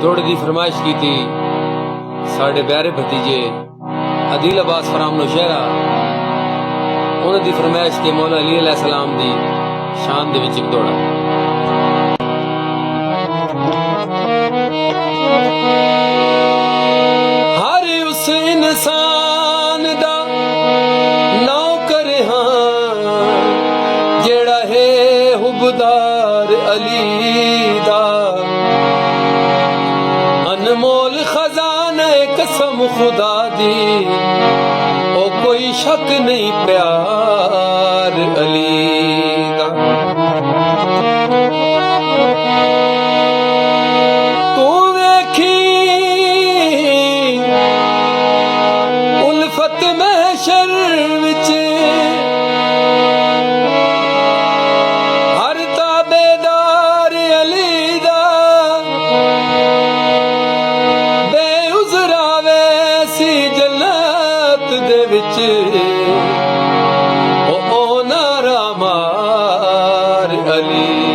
दौड़ की फरमाइश की थी साढ़े प्यारे भतीजे अदील अब्बास फराम नौशहरा उन्होंने फरमाइश के मौला अली अलैहिस्सलाम दी शान दे विच एक दौड़ा। हर उस इंसान दा नौकर हां जेड़ा है हुबदार अली दा, अनमोल खजाना कसम खुदा दी ओ कोई शक नहीं प्यार अली दा। तू वेखी उल्फत महशर विच हर ताबेदार अली दा बेउज़रा वैसी जन्नत दे विच ओ नारा मार अली